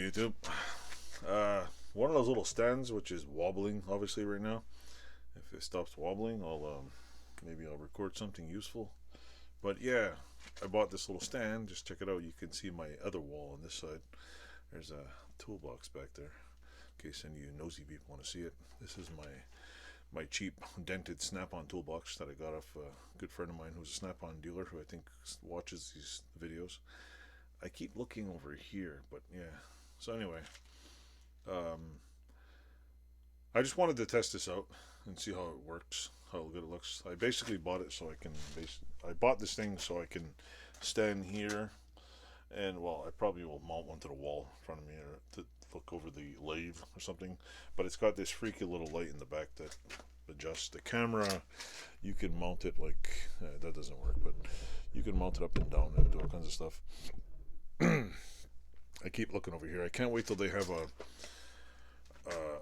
YouTube. One of those little stands which is wobbling obviously right now. If it stops wobbling, maybe I'll record something useful. But yeah, I bought this little stand. Just check it out. You can see my other wall on this side. There's a toolbox back there in case any of you nosy people want to see it. This is my cheap dented Snap-on toolbox that I got off a good friend of mine who's a Snap-on dealer who I think watches these videos. I keep looking over here, but yeah. So anyway, I just wanted to test this out and see how it works, how good it looks. I basically bought it so I can I bought this thing so I can stand here, and well, I probably will mount one to the wall in front of me to look over the lathe or something. But it's got this freaky little light in the back that adjusts the camera. You can mount it like that doesn't work, but you can mount it up and down and do all kinds of stuff. I keep looking over here. I can't wait till they have a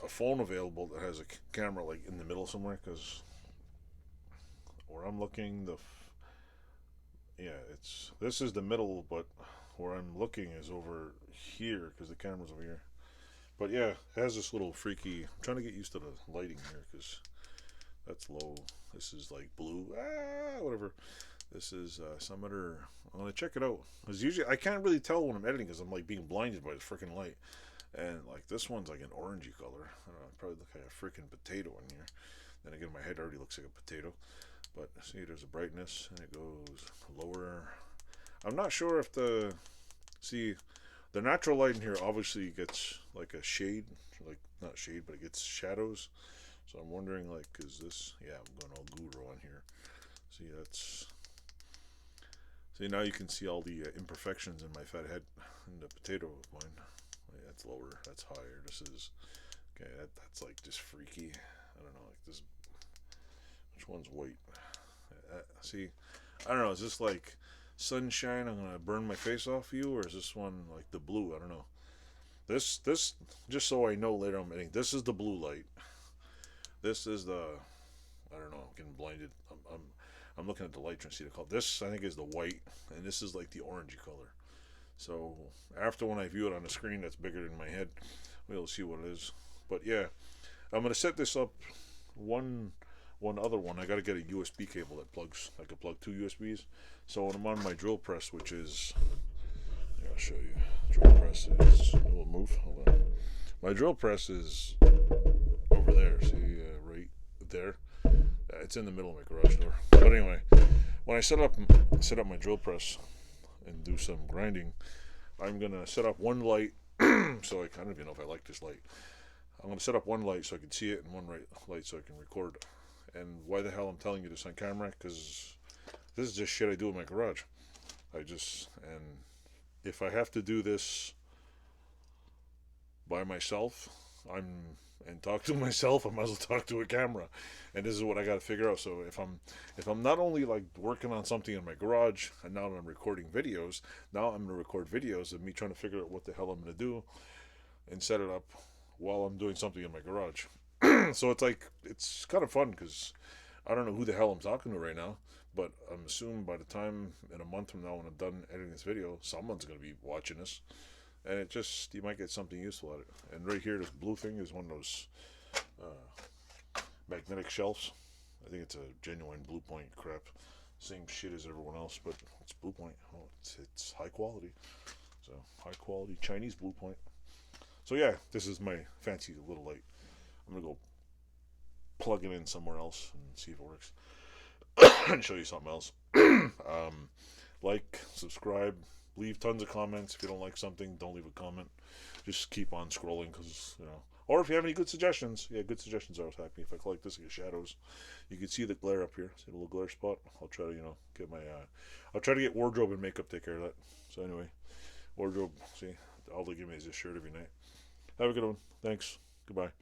phone available that has a camera like in the middle somewhere, because where I'm looking, this is the middle, but where I'm looking is over here because the camera's over here. But yeah, it has this little freaky. I'm trying to get used to the lighting here because that's low. This is like blue. Whatever. This is some other. I'm gonna check it out because usually I can't really tell when I'm editing because I'm like being blinded by the freaking light. And like this one's like an orangey color. I don't know. It probably look like a freaking potato in here. Then again, my head already looks like a potato. But see, there's a brightness and it goes lower. I'm not sure if the natural light in here obviously gets like a shade, like not shade, but it gets shadows. So I'm wondering, like, is this? Yeah, I'm going all guru on here. See, now you can see all the imperfections in my fat head and the potato of mine. That's lower. That's higher. This is okay. That's like just freaky. I don't know, like this. Which one's white? See, I don't know. Is this like sunshine? I'm gonna burn my face off you, or is this one like the blue? I don't know. This just so I know later I'm editing. This is the blue light. This is the. I don't know. I'm getting blinded. I'm looking at the light trying to see the color. This I think is the white, and this is like the orangey color. So after when I view it on the screen that's bigger than my head, we'll see what it is. But yeah, I'm gonna set this up. One other one. I gotta get a USB cable that plugs. I can plug two USBs. So when I'm on my drill press, which is, yeah, I'll show you. Drill press is. It will move. Hold on. My drill press is over there. See, right there. It's in the middle of my garage door. But anyway, when I set up my drill press and do some grinding, I'm gonna set up one light. So I don't even know if I like this light. I'm gonna set up one light so I can see it, and one light so I can record. And why the hell I'm telling you this on camera? Because this is just shit I do in my garage. And if I have to do this by myself, and talk to myself, I might as well talk to a camera. And this is what I got to figure out. So if I'm not only like working on something in my garage, and now I'm recording videos, now I'm gonna record videos of me trying to figure out what the hell I'm gonna do and set it up while I'm doing something in my garage. So it's kind of fun because I don't know who the hell I'm talking to right now, but I'm assuming by the time in a month from now when I'm done editing this video, someone's gonna be watching this. And you might get something useful out of it. And right here, this blue thing is one of those magnetic shelves. I think it's a genuine Blue Point crap. Same shit as everyone else, but it's Blue Point. Oh, it's high quality. So, high quality Chinese Blue Point. So yeah, this is my fancy little light. I'm going to go plug it in somewhere else and see if it works. And show you something else. Like, subscribe. Leave tons of comments. If you don't like something, don't leave a comment. Just keep on scrolling because, or if you have any good suggestions, good suggestions are always happy. If I like this, I get shadows. You can see the glare up here. See the little glare spot? I'll try to, get I'll try to get wardrobe and makeup take care of that. So anyway, wardrobe, see, all they give me is this shirt every night. Have a good one. Thanks. Goodbye.